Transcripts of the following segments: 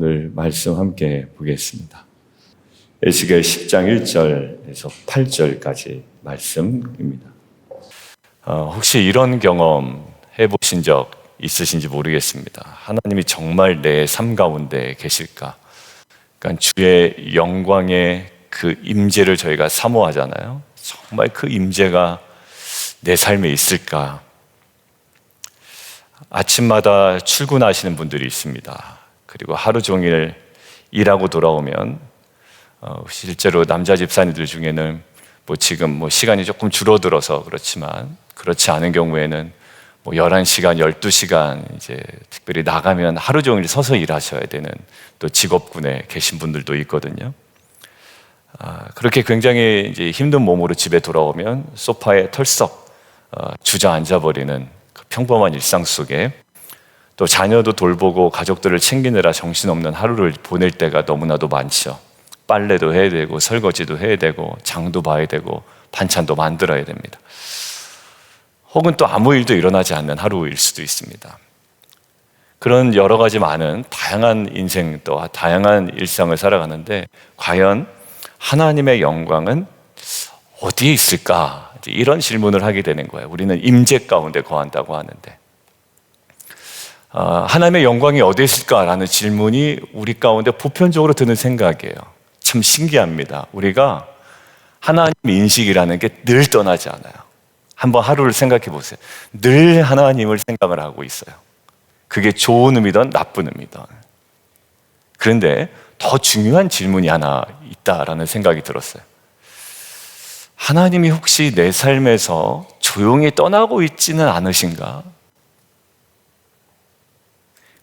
오늘 말씀 함께 보겠습니다. 에스겔 10장 1절에서 8절까지 말씀입니다. 혹시 이런 경험 해보신 적 있으신지 모르겠습니다. 하나님이 정말 내 삶 가운데 계실까? 그러니까 주의 영광의 그 임재를 저희가 사모하잖아요. 정말 그 임재가 내 삶에 있을까? 아침마다 출근하시는 분들이 있습니다. 그리고 하루 종일 일하고 돌아오면 실제로 남자 집사님들 중에는 지금 시간이 조금 줄어들어서 그렇지만 그렇지 않은 경우에는 11시간, 12시간 이제 특별히 나가면 하루 종일 서서 일하셔야 되는 또 직업군에 계신 분들도 있거든요. 그렇게 굉장히 이제 힘든 몸으로 집에 돌아오면 소파에 털썩 주저앉아 버리는 그 평범한 일상 속에 또 자녀도 돌보고 가족들을 챙기느라 정신없는 하루를 보낼 때가 너무나도 많죠. 빨래도 해야 되고 설거지도 해야 되고 장도 봐야 되고 반찬도 만들어야 됩니다. 혹은 또 아무 일도 일어나지 않는 하루일 수도 있습니다. 그런 여러 가지 많은 다양한 인생 또 다양한 일상을 살아가는데 과연 하나님의 영광은 어디에 있을까? 이런 질문을 하게 되는 거예요. 우리는 임재 가운데 거한다고 하는데 하나님의 영광이 어디에 있을까라는 질문이 우리 가운데 보편적으로 드는 생각이에요. 참 신기합니다. 우리가 하나님 인식이라는 게 늘 떠나지 않아요. 한번 하루를 생각해 보세요. 늘 하나님을 생각을 하고 있어요. 그게 좋은 의미든 나쁜 의미든. 그런데 더 중요한 질문이 하나 있다라는 생각이 들었어요. 하나님이 혹시 내 삶에서 조용히 떠나고 있지는 않으신가?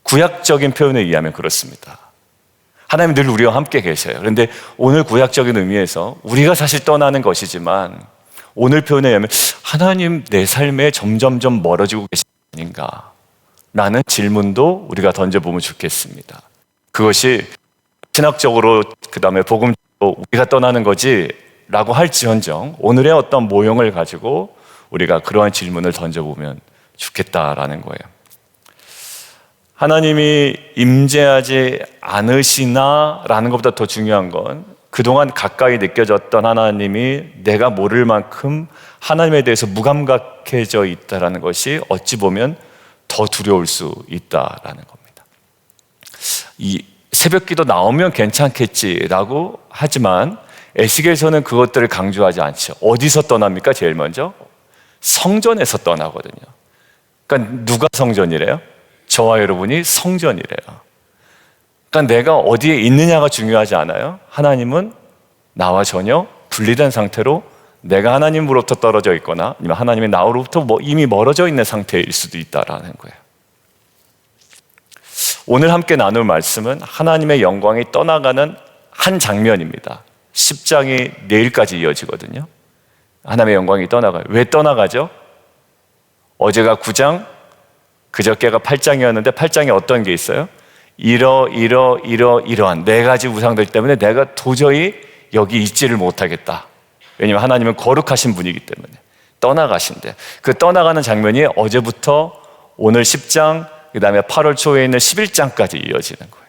구약적인 표현에 의하면 그렇습니다. 하나님 늘 우리와 함께 계셔요. 그런데 오늘 구약적인 의미에서 우리가 사실 떠나는 것이지만 오늘 표현에 의하면 하나님 내 삶에 점점점 멀어지고 계신 게 아닌가? 라는 질문도 우리가 던져보면 좋겠습니다. 그것이 신학적으로 그 다음에 복음적으로 우리가 떠나는 거지 라고 할지언정 오늘의 어떤 모형을 가지고 우리가 그러한 질문을 던져보면 좋겠다라는 거예요. 하나님이 임재하지 않으시나 라는 것보다 더 중요한 건 그동안 가까이 느껴졌던 하나님이 내가 모를 만큼 하나님에 대해서 무감각해져 있다는 것이 어찌 보면 더 두려울 수 있다라는 겁니다. 이 새벽기도 나오면 괜찮겠지라고 하지만 에스겔서는 그것들을 강조하지 않죠. 어디서 떠납니까? 제일 먼저 성전에서 떠나거든요. 그러니까 누가 성전이래요? 저와 여러분이 성전이래요. 그러니까 내가 어디에 있느냐가 중요하지 않아요. 하나님은 나와 전혀 분리된 상태로 내가 하나님으로부터 떨어져 있거나 아니면 하나님이 나로부터 이미 멀어져 있는 상태일 수도 있다라는 거예요. 오늘 함께 나눌 말씀은 하나님의 영광이 떠나가는 한 장면입니다. 10장이 내일까지 이어지거든요. 하나님의 영광이 떠나가요. 왜 떠나가죠? 어제가 9장, 그저께가 8장이었는데 8장에 어떤 게 있어요? 이러한 네 가지 우상들 때문에 내가 도저히 여기 있지를 못하겠다. 왜냐하면 하나님은 거룩하신 분이기 때문에 떠나가신대. 그 떠나가는 장면이 어제부터 오늘 10장, 그 다음에 8월 초에 있는 11장까지 이어지는 거예요.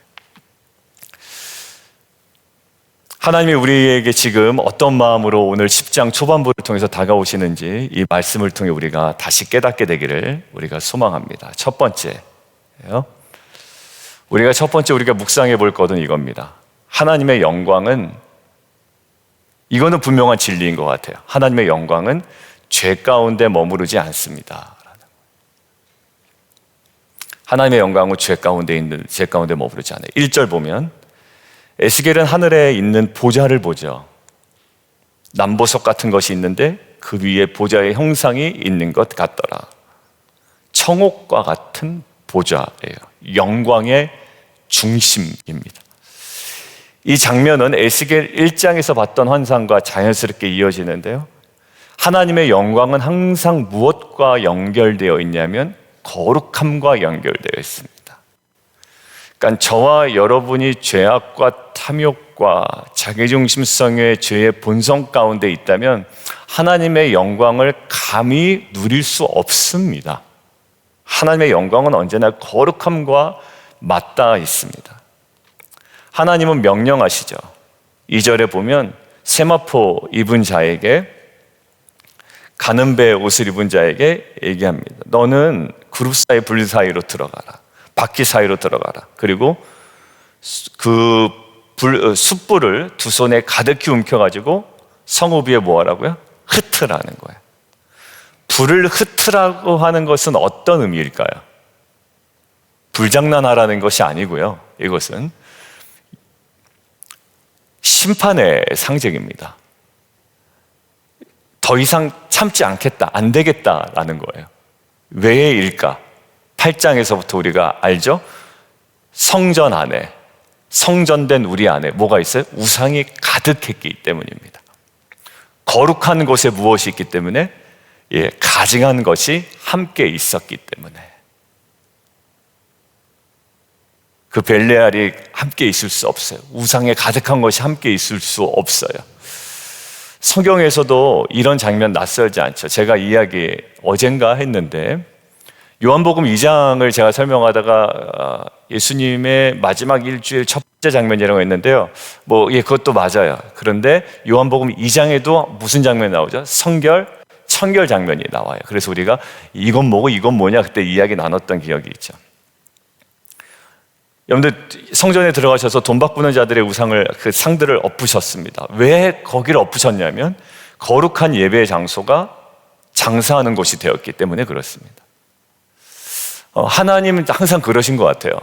하나님이 우리에게 지금 어떤 마음으로 오늘 10장 초반부를 통해서 다가오시는지 이 말씀을 통해 우리가 다시 깨닫게 되기를 우리가 소망합니다. 첫 번째예요. 우리가 첫 번째 우리가 묵상해 볼 것은 이겁니다. 하나님의 영광은 이거는 분명한 진리인 것 같아요. 하나님의 영광은 죄 가운데 머무르지 않습니다. 하나님의 영광은 죄 가운데 머무르지 않아요. 1절 보면 에스겔은 하늘에 있는 보좌를 보죠. 남보석 같은 것이 있는데 그 위에 보좌의 형상이 있는 것 같더라. 청옥과 같은 보좌예요. 영광의 중심입니다. 이 장면은 에스겔 1장에서 봤던 환상과 자연스럽게 이어지는데요. 하나님의 영광은 항상 무엇과 연결되어 있냐면 거룩함과 연결되어 있습니다. 그러니까 저와 여러분이 죄악과 탐욕과 자기중심성의 죄의 본성 가운데 있다면 하나님의 영광을 감히 누릴 수 없습니다. 하나님의 영광은 언제나 거룩함과 맞닿아 있습니다. 하나님은 명령하시죠. 2절에 보면 세마포 입은 자에게, 가는 배 옷을 입은 자에게 얘기합니다. 너는 그룹 사이 분리 사이로 들어가라. 바퀴 사이로 들어가라. 그리고 그 숯불을 두 손에 가득히 움켜가지고 성읍 위에 뭐 하라고요? 흩으라는 거예요. 불을 흩으라고 하는 것은 어떤 의미일까요? 불장난하라는 것이 아니고요. 이것은 심판의 상징입니다. 더 이상 참지 않겠다, 안 되겠다라는 거예요. 왜일까? 8장에서부터 우리가 알죠? 성전 안에, 성전된 우리 안에 뭐가 있어요? 우상이 가득했기 때문입니다. 거룩한 곳에 무엇이 있기 때문에? 가증한 것이 함께 있었기 때문에. 그 벨레알이 함께 있을 수 없어요. 우상에 가득한 것이 함께 있을 수 없어요. 성경에서도 이런 장면 낯설지 않죠. 제가 이야기 어젠가 했는데 요한복음 2장을 제가 설명하다가 예수님의 마지막 일주일 첫 번째 장면이라고 했는데요. 그것도 맞아요. 그런데 요한복음 2장에도 무슨 장면이 나오죠? 성결, 청결 장면이 나와요. 그래서 우리가 이건 뭐고 이건 뭐냐 그때 이야기 나눴던 기억이 있죠. 여러분들 성전에 들어가셔서 돈 바꾸는 자들의 우상을, 그 상들을 엎으셨습니다. 왜 거기를 엎으셨냐면 거룩한 예배의 장소가 장사하는 곳이 되었기 때문에 그렇습니다. 하나님은 항상 그러신 것 같아요.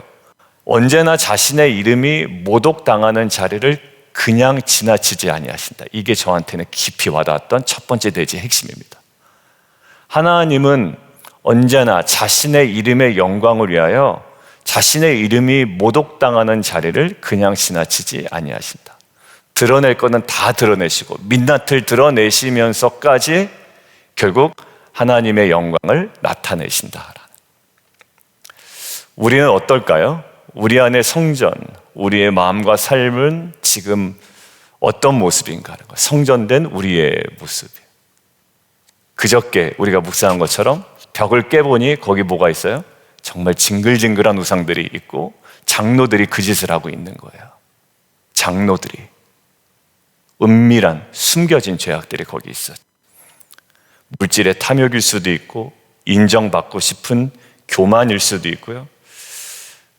언제나 자신의 이름이 모독당하는 자리를 그냥 지나치지 아니하신다. 이게 저한테는 깊이 와닿았던 첫 번째 대지의 핵심입니다. 하나님은 언제나 자신의 이름의 영광을 위하여 자신의 이름이 모독당하는 자리를 그냥 지나치지 아니하신다. 드러낼 거는 다 드러내시고 민낯을 드러내시면서까지 결국 하나님의 영광을 나타내신다. 우리는 어떨까요? 우리 안의 성전, 우리의 마음과 삶은 지금 어떤 모습인가 하는 거, 성전된 우리의 모습이에요. 그저께 우리가 묵상한 것처럼 벽을 깨보니 거기 뭐가 있어요? 정말 징글징글한 우상들이 있고 장로들이 그 짓을 하고 있는 거예요. 장로들이, 은밀한 숨겨진 죄악들이 거기 있어요. 물질의 탐욕일 수도 있고 인정받고 싶은 교만일 수도 있고요.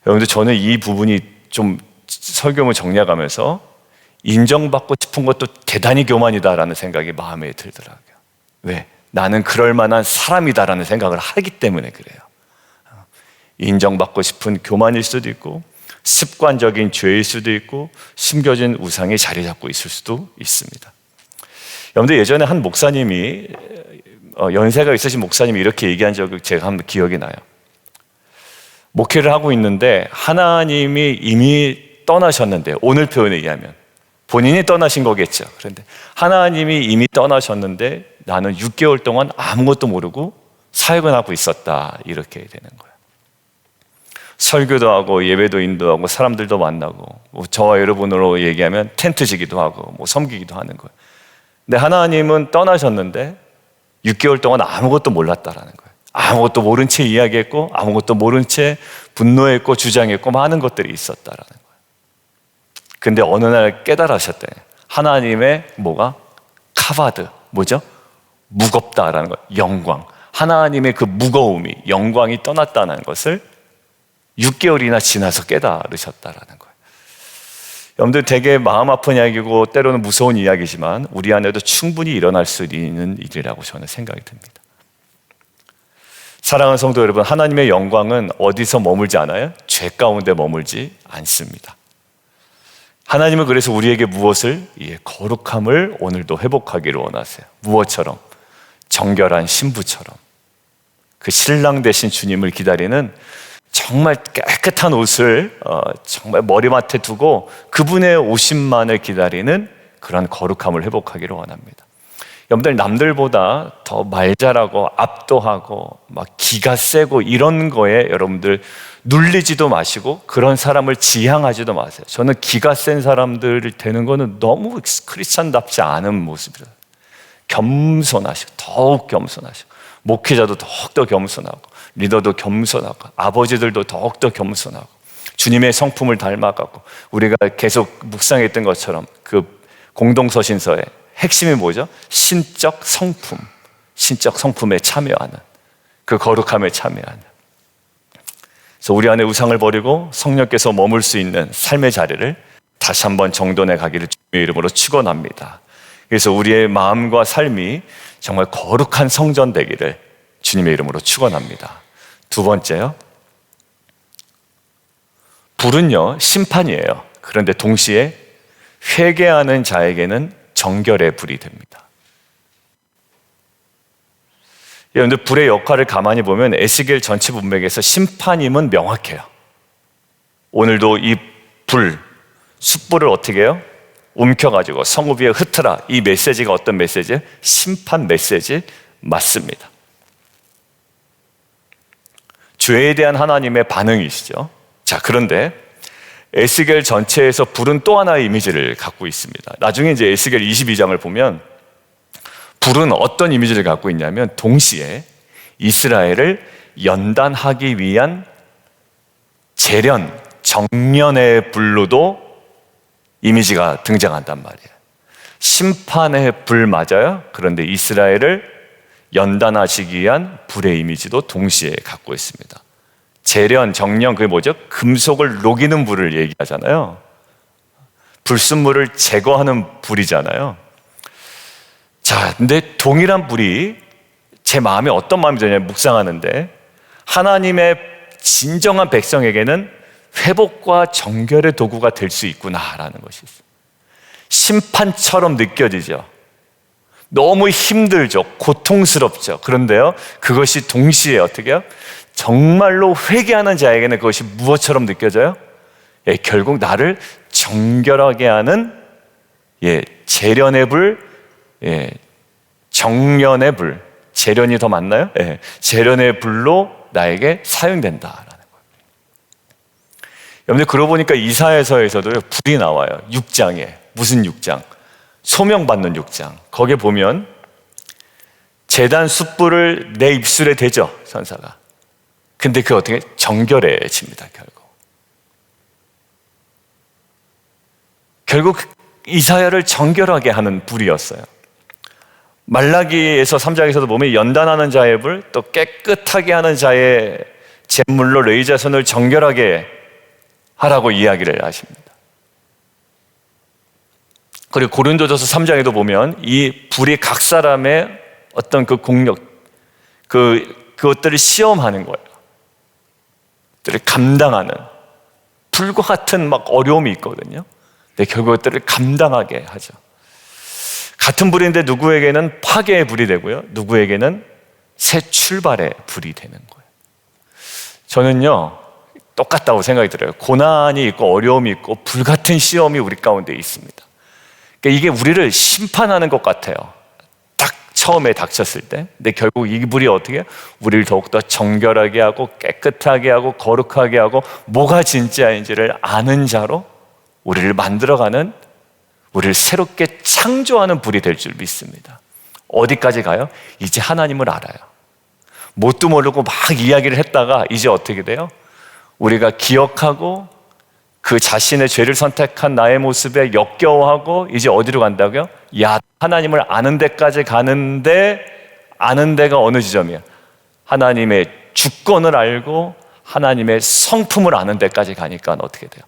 여러분들, 저는 이 부분이 좀 설교문 정리해가면서 인정받고 싶은 것도 대단히 교만이다라는 생각이 마음에 들더라고요. 왜? 나는 그럴 만한 사람이다라는 생각을 하기 때문에 그래요. 인정받고 싶은 교만일 수도 있고 습관적인 죄일 수도 있고 숨겨진 우상이 자리 잡고 있을 수도 있습니다. 여러분들, 예전에 한 목사님이, 연세가 있으신 목사님이 이렇게 얘기한 적이 제가 한번 기억이 나요. 목회를 하고 있는데 하나님이 이미 떠나셨는데, 오늘 표현에 의하면 본인이 떠나신 거겠죠. 그런데 하나님이 이미 떠나셨는데 나는 6개월 동안 아무것도 모르고 사역을 하고 있었다, 이렇게 되는 거예요. 설교도 하고 예배도 인도하고 사람들도 만나고, 저와 여러분으로 얘기하면 텐트 지기도 하고 섬기기도 하는 거예요. 근데 하나님은 떠나셨는데 6개월 동안 아무것도 몰랐다라는 거예요. 아무것도 모른 채 이야기했고 아무것도 모른 채 분노했고 주장했고 많은 것들이 있었다라는 거예요. 근데 어느 날 깨달으셨대. 하나님의 뭐가? 카바드, 뭐죠? 무겁다라는 것, 영광. 하나님의 그 무거움이, 영광이 떠났다는 것을 6개월이나 지나서 깨달으셨다라는 거예요. 여러분들, 되게 마음 아픈 이야기고 때로는 무서운 이야기지만 우리 안에도 충분히 일어날 수 있는 일이라고 저는 생각이 듭니다. 사랑하는 성도 여러분, 하나님의 영광은 어디서 머물지 않아요? 죄 가운데 머물지 않습니다. 하나님은 그래서 우리에게 무엇을? 거룩함을 오늘도 회복하기를 원하세요. 무엇처럼? 정결한 신부처럼. 그 신랑 되신 주님을 기다리는 정말 깨끗한 옷을 정말 머리맡에 두고 그분의 오심만을 기다리는 그런 거룩함을 회복하기를 원합니다. 여러분들, 남들보다 더 말 잘하고 압도하고 막 기가 세고 이런 거에 여러분들 눌리지도 마시고 그런 사람을 지향하지도 마세요. 저는 기가 센 사람들 되는 거는 너무 크리스찬답지 않은 모습이에요. 겸손하시고, 더욱 겸손하시고, 목회자도 더욱더 겸손하고, 리더도 겸손하고, 아버지들도 더욱더 겸손하고, 주님의 성품을 닮아가고 우리가 계속 묵상했던 것처럼 그 공동서신서의 핵심이 뭐죠? 신적 성품, 신적 성품에 참여하는, 그 거룩함에 참여하는. 그래서 우리 안에 우상을 버리고 성령께서 머물 수 있는 삶의 자리를 다시 한번 정돈해 가기를 주님의 이름으로 축원합니다. 그래서 우리의 마음과 삶이 정말 거룩한 성전 되기를 주님의 이름으로 축원합니다. 두 번째요, 불은요 심판이에요. 그런데 동시에 회개하는 자에게는 정결의 불이 됩니다. 여러분들, 불의 역할을 가만히 보면 에스겔 전체 문맥에서 심판임은 명확해요. 오늘도 이 불, 숯불을 어떻게 해요? 움켜가지고 성읍 위에 흩어라. 이 메시지가 어떤 메시지예요? 심판 메시지 맞습니다. 죄에 대한 하나님의 반응이시죠. 자, 그런데 에스겔 전체에서 불은 또 하나의 이미지를 갖고 있습니다. 나중에 이제 에스겔 22장을 보면 불은 어떤 이미지를 갖고 있냐면 동시에 이스라엘을 연단하기 위한 재련, 정련의 불로도 이미지가 등장한단 말이에요. 심판의 불 맞아요. 그런데 이스라엘을 연단하시기 위한 불의 이미지도 동시에 갖고 있습니다. 재련, 정련, 그게 뭐죠? 금속을 녹이는 불을 얘기하잖아요. 불순물을 제거하는 불이잖아요. 자, 근데 동일한 불이 제 마음에 어떤 마음이 드냐면 묵상하는데 하나님의 진정한 백성에게는 회복과 정결의 도구가 될 수 있구나라는 것이 있어요. 심판처럼 느껴지죠. 너무 힘들죠. 고통스럽죠. 그런데요, 그것이 동시에 어떻게 해요? 정말로 회개하는 자에게는 그것이 무엇처럼 느껴져요? 결국 나를 정결하게 하는 재련의 불, 정련의 불, 재련이 더 맞나요? 재련의 불로 나에게 사용된다라는 거예요. 여러분들, 그러고 보니까 이사야서에서도 불이 나와요. 6장에. 무슨 6장? 소명받는 6장. 거기에 보면 제단 숯불을 내 입술에 대죠, 선사가. 근데 그 어떻게 정결해집니다. 결국 이사야를 정결하게 하는 불이었어요. 말라기에서 3장에서도 보면 연단하는 자의 불, 또 깨끗하게 하는 자의 제물로 레위자손을 정결하게 하라고 이야기를 하십니다. 그리고 고린도전서 3장에도 보면 이 불이 각 사람의 어떤 그 공력, 그것들을 시험하는 거예요. 그것들을 감당하는, 불과 같은 막 어려움이 있거든요. 근데 결국 그것들을 감당하게 하죠. 같은 불인데 누구에게는 파괴의 불이 되고요, 누구에게는 새 출발의 불이 되는 거예요. 저는요, 똑같다고 생각이 들어요. 고난이 있고 어려움이 있고 불같은 시험이 우리 가운데 있습니다. 그러니까 이게 우리를 심판하는 것 같아요. 딱 처음에 닥쳤을 때. 근데 결국 이 불이 어떻게 해요? 우리를 더욱더 정결하게 하고 깨끗하게 하고 거룩하게 하고 뭐가 진짜인지를 아는 자로 우리를 만들어가는, 우리를 새롭게 창조하는 불이 될 줄 믿습니다. 어디까지 가요? 이제 하나님을 알아요. 뭣도 모르고 막 이야기를 했다가 이제 어떻게 돼요? 우리가 기억하고 그 자신의 죄를 선택한 나의 모습에 역겨워하고 이제 어디로 간다고요? 하나님을 아는 데까지 가는데, 아는 데가 어느 지점이에요? 하나님의 주권을 알고 하나님의 성품을 아는 데까지 가니까 어떻게 돼요?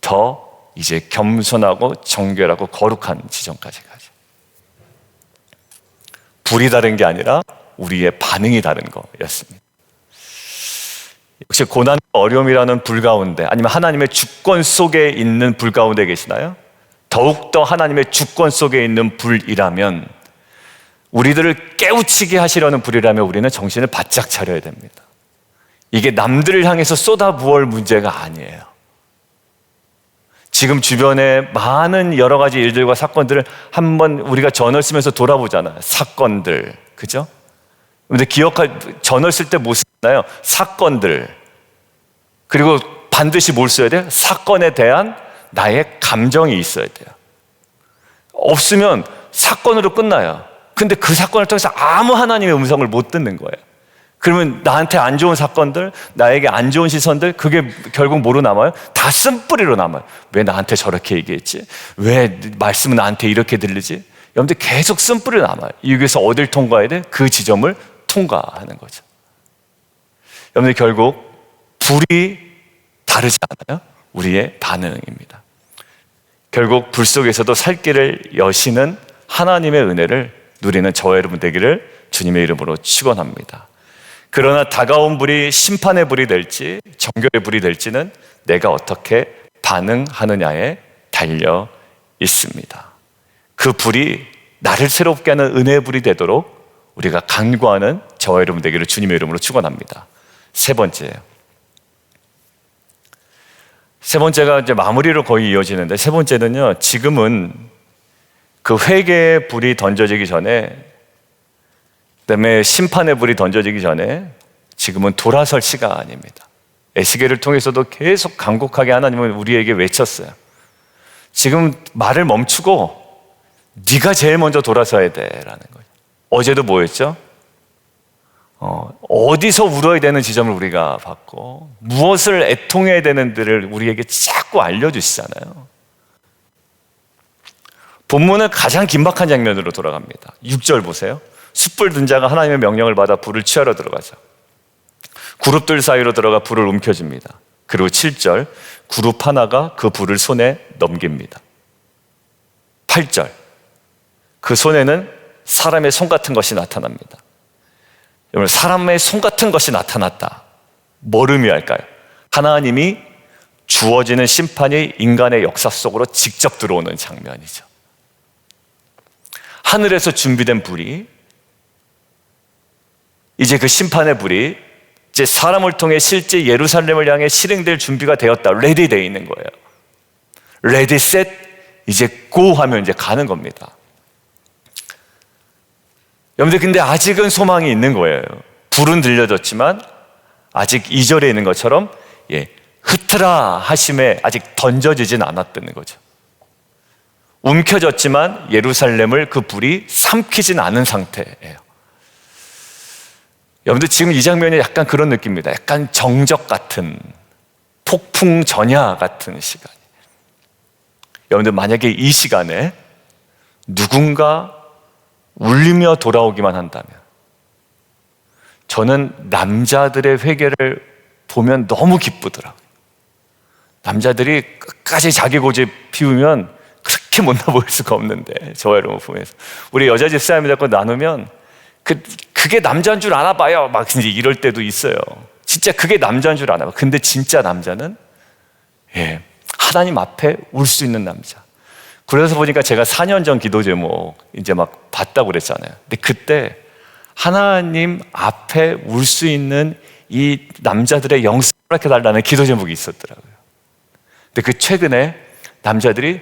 더 이제 겸손하고 정결하고 거룩한 지점까지 가죠. 불이 다른 게 아니라 우리의 반응이 다른 거였습니다. 혹시 고난과 어려움이라는 불 가운데, 아니면 하나님의 주권 속에 있는 불 가운데 계시나요? 더욱더 하나님의 주권 속에 있는 불이라면, 우리들을 깨우치게 하시려는 불이라면 우리는 정신을 바짝 차려야 됩니다. 이게 남들을 향해서 쏟아부을 문제가 아니에요. 지금 주변에 많은 여러 가지 일들과 사건들을 한번 우리가 전을 쓰면서 돌아보잖아요. 사건들, 그죠? 근데 전을 쓸 때 뭐 쓰나요? 사건들. 그리고 반드시 뭘 써야 돼요? 사건에 대한 나의 감정이 있어야 돼요. 없으면 사건으로 끝나요. 근데 그 사건을 통해서 아무 하나님의 음성을 못 듣는 거예요. 그러면 나한테 안 좋은 사건들, 나에게 안 좋은 시선들, 그게 결국 뭐로 남아요? 다 쓴뿌리로 남아요. 왜 나한테 저렇게 얘기했지? 왜 말씀은 나한테 이렇게 들리지? 여러분들 계속 쓴뿌리로 남아요. 여기서 어딜 통과해야 돼? 그 지점을 통과하는 거죠. 여러분들 결국 불이 다르지 않아요? 우리의 반응입니다. 결국 불 속에서도 살 길을 여시는 하나님의 은혜를 누리는 저와 여러분 되기를 주님의 이름으로 축원합니다. 그러나 다가온 불이 심판의 불이 될지 정결의 불이 될지는 내가 어떻게 반응하느냐에 달려 있습니다. 그 불이 나를 새롭게 하는 은혜의 불이 되도록 우리가 간구하는 저와 여러분 되기를 주님의 이름으로 축원합니다. 세 번째가 이제 마무리로 거의 이어지는데, 세 번째는요, 지금은 그 회개의 불이 던져지기 전에, 그다음에 심판의 불이 던져지기 전에 지금은 돌아설 시간입니다. 에스겔을 통해서도 계속 간곡하게 하나님은 우리에게 외쳤어요. 지금 말을 멈추고 네가 제일 먼저 돌아서야 돼라는 거예요. 어제도 뭐였죠? 어디서 울어야 되는 지점을 우리가 봤고, 무엇을 애통해야 되는지를 우리에게 자꾸 알려주시잖아요. 본문은 가장 긴박한 장면으로 돌아갑니다. 6절 보세요. 숯불 든 자가 하나님의 명령을 받아 불을 취하러 들어가죠. 그룹들 사이로 들어가 불을 움켜줍니다. 그리고 7절, 그룹 하나가 그 불을 손에 넘깁니다. 8절, 그 손에는 사람의 손 같은 것이 나타납니다. 여러분, 사람의 손 같은 것이 나타났다. 뭘 의미할까요? 하나님이 주어지는 심판이 인간의 역사 속으로 직접 들어오는 장면이죠. 하늘에서 준비된 불이, 이제 그 심판의 불이 이제 사람을 통해 실제 예루살렘을 향해 실행될 준비가 되었다. 레디되어 있는 거예요. 레디 셋, 이제 고 하면 이제 가는 겁니다. 여러분들, 근데 아직은 소망이 있는 거예요. 불은 들려졌지만 아직 2절에 있는 것처럼 흩트라 하심에 아직 던져지진 않았다는 거죠. 움켜졌지만 예루살렘을 그 불이 삼키진 않은 상태예요. 여러분들, 지금 이 장면이 약간 그런 느낌입니다. 약간 정적 같은, 폭풍 전야 같은 시간. 여러분들, 만약에 이 시간에 누군가 울리며 돌아오기만 한다면, 저는 남자들의 회개를 보면 너무 기쁘더라고요. 남자들이 끝까지 자기 고집 피우면 그렇게 못나 보일 수가 없는데, 저와 여러분 보면서 우리 여자 집사님들 갖고 나누면 그게 남자인 줄 아나 봐요, 막 이제 이럴 때도 있어요. 진짜 그게 남자인 줄 아나 봐. 근데 진짜 남자는 하나님 앞에 울 수 있는 남자. 그래서 보니까 제가 4년 전 기도 제목 이제 막 봤다고 그랬잖아요. 근데 그때 하나님 앞에 울 수 있는 이 남자들의 영성을 허락해달라는 기도 제목이 있었더라고요. 근데 그 최근에 남자들이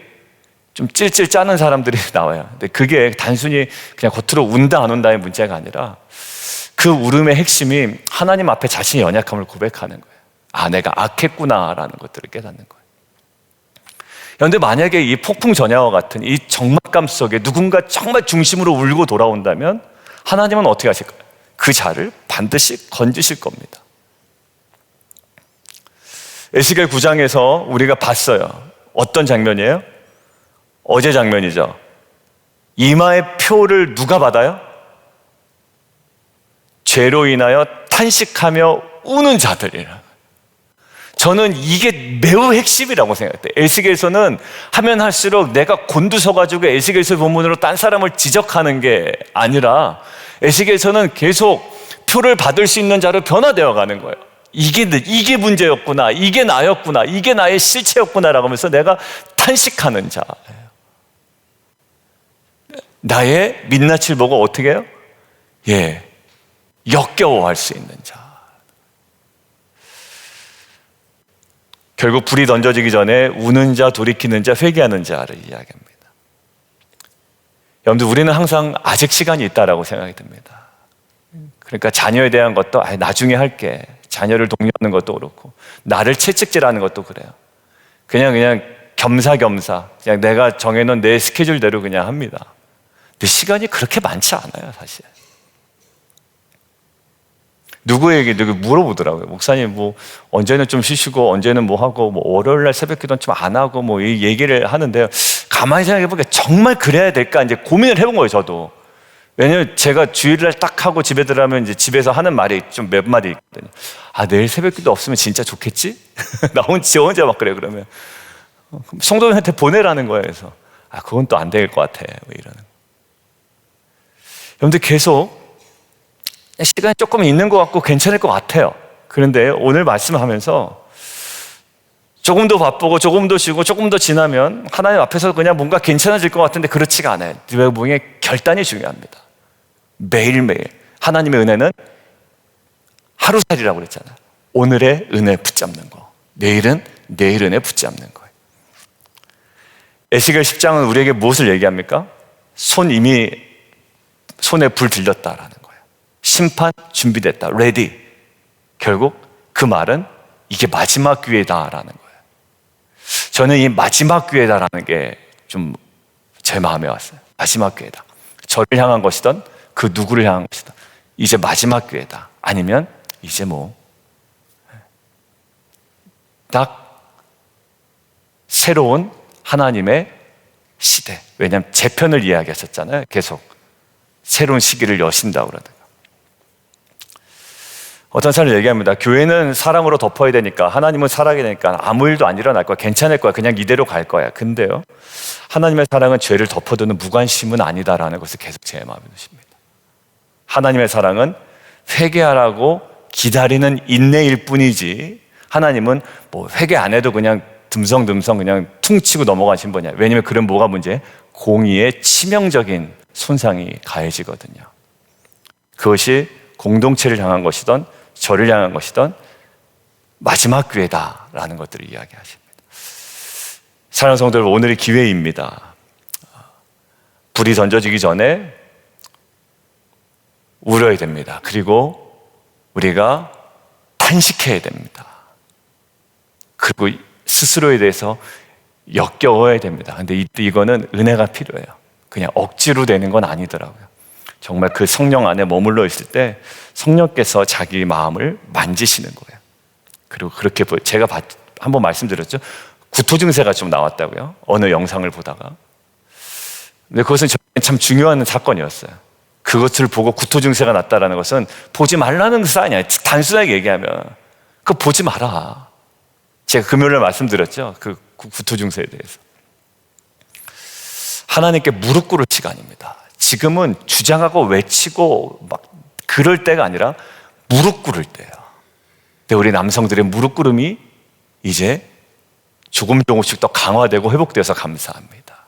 좀 찔찔 짜는 사람들이 나와요. 근데 그게 단순히 그냥 겉으로 운다 안 운다의 문제가 아니라 그 울음의 핵심이 하나님 앞에 자신의 연약함을 고백하는 거예요. 아, 내가 악했구나라는 것들을 깨닫는 거예요. 그런데 만약에 이 폭풍 전야와 같은 이 적막감 속에 누군가 정말 중심으로 울고 돌아온다면 하나님은 어떻게 하실까요? 그 자를 반드시 건지실 겁니다. 에스겔 9장에서 우리가 봤어요. 어떤 장면이에요? 어제 장면이죠. 이마의 표를 누가 받아요? 죄로 인하여 탄식하며 우는 자들이라. 저는 이게 매우 핵심이라고 생각해요. 에스겔서는 하면 할수록 내가 곤두서가지고 에스겔서 본문으로 딴 사람을 지적하는 게 아니라 에스겔서는 계속 표를 받을 수 있는 자로 변화되어 가는 거예요. 이게 문제였구나, 이게 나였구나, 이게 나의 실체였구나라고 하면서 내가 탄식하는 자, 나의 민낯을 보고 어떻게 해요? 역겨워할 수 있는 자. 결국 불이 던져지기 전에 우는 자, 돌이키는 자, 회개하는 자를 이야기합니다. 여러분들, 우리는 항상 아직 시간이 있다라고 생각이 듭니다. 그러니까 자녀에 대한 것도 나중에 할게, 자녀를 독려하는 것도 그렇고, 나를 채찍질하는 것도 그래요. 그냥 겸사겸사, 그냥 내가 정해놓은 내 스케줄대로 그냥 합니다. 근데 시간이 그렇게 많지 않아요, 사실. 누구에게 물어보더라고요. 목사님 뭐 언제는 좀 쉬시고 언제는 뭐 하고 뭐 월요일 날 새벽 기도는 좀 안 하고 뭐 이 얘기를 하는데요. 가만히 생각해 보니까 정말 그래야 될까 이제 고민을 해본 거예요, 저도. 왜냐면 제가 주일날 딱 하고 집에 들어가면 이제 집에서 하는 말이 좀 몇 마디 있거든요. 아, 내일 새벽 기도 없으면 진짜 좋겠지? 나 혼자 막 그래, 그러면. 성도님한테 보내라는 거예요. 그래서 아, 그건 또 안 될 것 같아. 뭐 이러는. 여러분들 계속 시간이 조금 있는 것 같고 괜찮을 것 같아요. 그런데 오늘 말씀하면서 조금 더 바쁘고 조금 더 쉬고 조금 더 지나면 하나님 앞에서 그냥 뭔가 괜찮아질 것 같은데 그렇지가 않아요. 여러분의 결단이 중요합니다. 매일매일 하나님의 은혜는 하루살이라고 그랬잖아요. 오늘의 은혜 붙잡는 거, 내일은 내일 은혜 붙잡는 거예요. 에스겔 10장은 우리에게 무엇을 얘기합니까? 손에 불 들렸다라는 거예요. 심판 준비됐다, ready. 결국 그 말은 이게 마지막 기회다라는 거예요. 저는 이 마지막 기회다라는 게 좀 제 마음에 왔어요. 마지막 기회다. 저를 향한 것이든 그 누구를 향한 것이든 이제 마지막 기회다. 아니면 이제 뭐 딱 새로운 하나님의 시대. 왜냐하면 재편을 이야기하셨잖아요. 계속 새로운 시기를 여신다고 그러더라고요. 어떤 사람이 얘기합니다. 교회는 사랑으로 덮어야 되니까, 하나님은 사랑이 되니까 아무 일도 안 일어날 거야, 괜찮을 거야, 그냥 이대로 갈 거야. 근데요, 하나님의 사랑은 죄를 덮어두는 무관심은 아니다라는 것을 계속 제 마음에 두십니다. 하나님의 사랑은 회개하라고 기다리는 인내일 뿐이지, 하나님은 뭐 회개 안 해도 그냥 듬성듬성 그냥 퉁치고 넘어가신 분이야. 왜냐하면 그런 뭐가 문제? 공의의 치명적인 손상이 가해지거든요. 그것이 공동체를 향한 것이든 저를 향한 것이든 마지막 기회다라는 것들을 이야기하십니다. 사랑하는 성도들, 오늘이 기회입니다. 불이 던져지기 전에 울어야 됩니다. 그리고 우리가 탄식해야 됩니다. 그리고 스스로에 대해서 역겨워야 됩니다. 근데 이거는 은혜가 필요해요. 그냥 억지로 되는 건 아니더라고요. 정말 그 성령 안에 머물러 있을 때 성령께서 자기 마음을 만지시는 거예요. 그리고 그렇게 제가 한번 말씀드렸죠. 구토 증세가 좀 나왔다고요. 어느 영상을 보다가. 근데 그것은 참 중요한 사건이었어요. 그것을 보고 구토 증세가 났다는 것은 보지 말라는 것이 아니야. 단순하게 얘기하면 그거 보지 마라. 제가 금요일에 말씀드렸죠. 그 구토 증세에 대해서. 하나님께 무릎 꿇을 시간입니다. 지금은 주장하고 외치고 막 그럴 때가 아니라 무릎 꿇을 때예요. 근데 우리 남성들의 무릎 꿇음이 이제 조금씩 더 강화되고 회복되어서 감사합니다.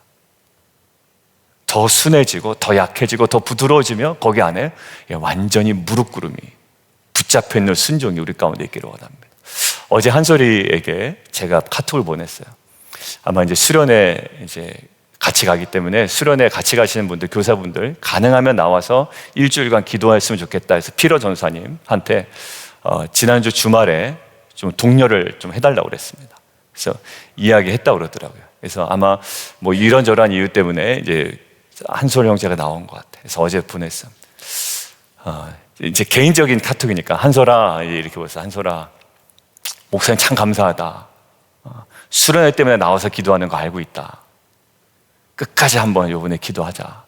더 순해지고 더 약해지고 더 부드러워지며 거기 안에 완전히 무릎 꿇음이 붙잡혀 있는 순종이 우리 가운데 있기를 원합니다. 어제 한솔이에게 제가 카톡을 보냈어요. 아마 이제 수련회 이제 같이 가기 때문에 수련회 같이 가시는 분들, 교사분들 가능하면 나와서 일주일간 기도했으면 좋겠다 해서 피러 전사님한테 지난주 주말에 좀 독려를 좀 해달라고 그랬습니다. 그래서 이야기했다고 그러더라고요. 그래서 아마 뭐 이런저런 이유 때문에 이제 한솔 형제가 나온 것 같아요. 그래서 어제 보냈어요. 이제 개인적인 카톡이니까 한솔아 이렇게 보냈어요. 한솔아, 목사님 참 감사하다. 수련회 때문에 나와서 기도하는 거 알고 있다. 끝까지 한번 이번에 기도하자.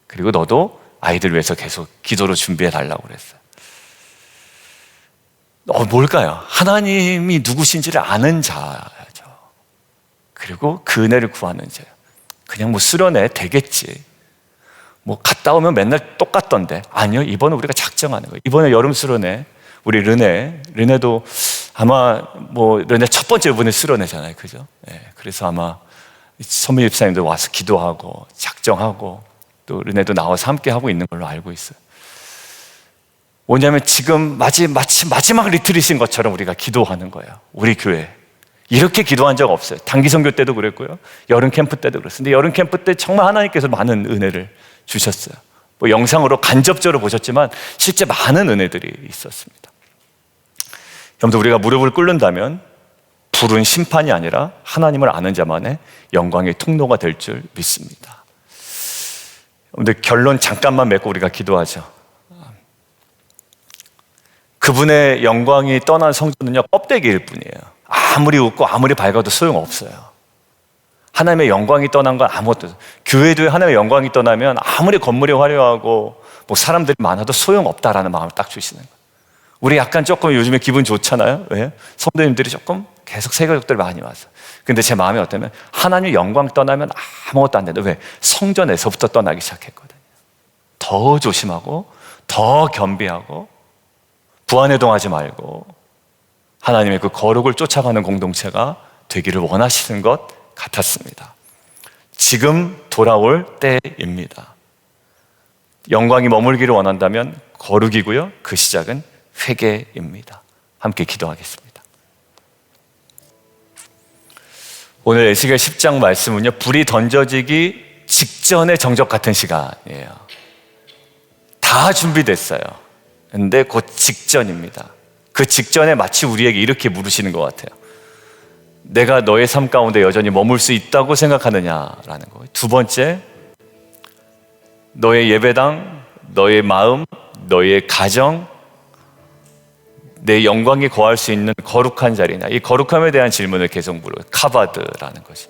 그리고 너도 아이들 위해서 계속 기도로 준비해 달라고 그랬어요. 뭘까요? 하나님이 누구신지를 아는 자죠. 그리고 그 은혜를 구하는 자예요. 그냥 뭐 수련회 되겠지. 뭐 갔다 오면 맨날 똑같던데. 아니요, 이번에 우리가 작정하는 거예요. 이번에 여름 수련회 우리 르네도 아마 뭐 르네 첫 번째 이번에 수련회잖아요, 그죠? 네, 그래서 아마 선미 집사님도 와서 기도하고 작정하고 또 르네도 나와서 함께 하고 있는 걸로 알고 있어요. 뭐냐면 지금 마치 마지막 리트릿인 것처럼 우리가 기도하는 거예요. 우리 교회 이렇게 기도한 적 없어요. 단기 선교 때도 그랬고요, 여름 캠프 때도 그랬어요. 근데 여름 캠프 때 정말 하나님께서 많은 은혜를 주셨어요. 뭐 영상으로 간접적으로 보셨지만 실제 많은 은혜들이 있었습니다. 여러분들, 우리가 무릎을 꿇는다면 불은 심판이 아니라 하나님을 아는 자만의 영광의 통로가 될 줄 믿습니다. 여러분들, 결론 잠깐만 맺고 우리가 기도하죠. 그분의 영광이 떠난 성전은요, 껍데기일 뿐이에요. 아무리 웃고 아무리 밝아도 소용없어요. 하나님의 영광이 떠난 건 아무것도 없어요. 교회도 하나님의 영광이 떠나면 아무리 건물이 화려하고 뭐 사람들이 많아도 소용없다라는 마음을 딱 주시는 거예요. 우리 약간 조금 요즘에 기분 좋잖아요. 왜? 성도님들이 조금 계속 세가족들 많이 와서. 근데 제 마음이 어떠면 하나님의 영광 떠나면 아무것도 안 된다. 왜? 성전에서부터 떠나기 시작했거든요. 더 조심하고 더 겸비하고 부안해동하지 말고 하나님의 그 거룩을 쫓아가는 공동체가 되기를 원하시는 것 같았습니다. 지금 돌아올 때입니다. 영광이 머물기를 원한다면 거룩이고요. 그 시작은 회개입니다. 함께 기도하겠습니다. 오늘 에스겔 10장 말씀은요, 불이 던져지기 직전의 정적 같은 시간이에요. 다 준비됐어요. 근데 곧 직전입니다. 그 직전에 마치 우리에게 이렇게 물으시는 것 같아요. 내가 너의 삶 가운데 여전히 머물 수 있다고 생각하느냐라는 거예요. 두 번째, 너의 예배당, 너의 마음, 너의 가정, 내 영광이 거할 수 있는 거룩한 자리냐. 이 거룩함에 대한 질문을 계속 물어요. 카바드라는 것이.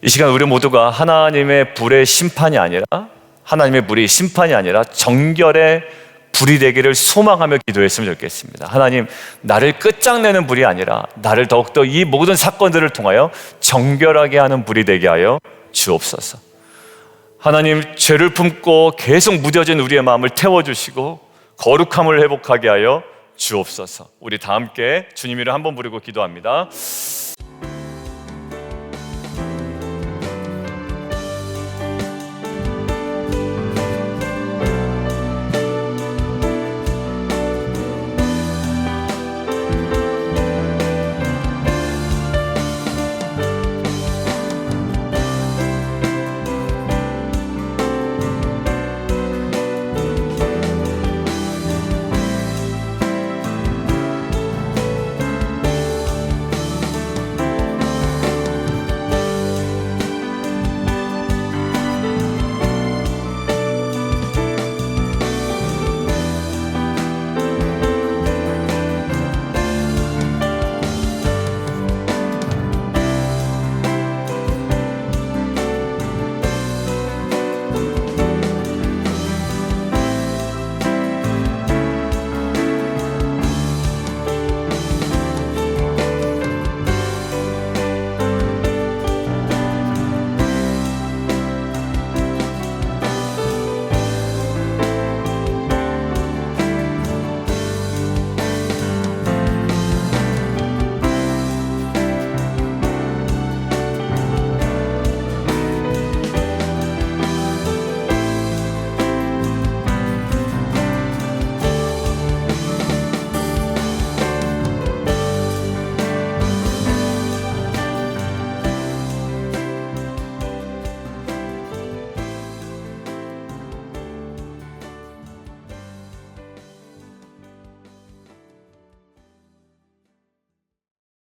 이 시간 우리 모두가 하나님의 불의 심판이 아니라, 하나님의 불이 심판이 아니라 정결의 불이 되기를 소망하며 기도했으면 좋겠습니다. 하나님, 나를 끝장내는 불이 아니라 나를 더욱더 이 모든 사건들을 통하여 정결하게 하는 불이 되게 하여 주옵소서. 하나님, 죄를 품고 계속 무뎌진 우리의 마음을 태워주시고 거룩함을 회복하게 하여 주옵소서. 우리 다 함께 주님 이름 한번 부르고 기도합니다.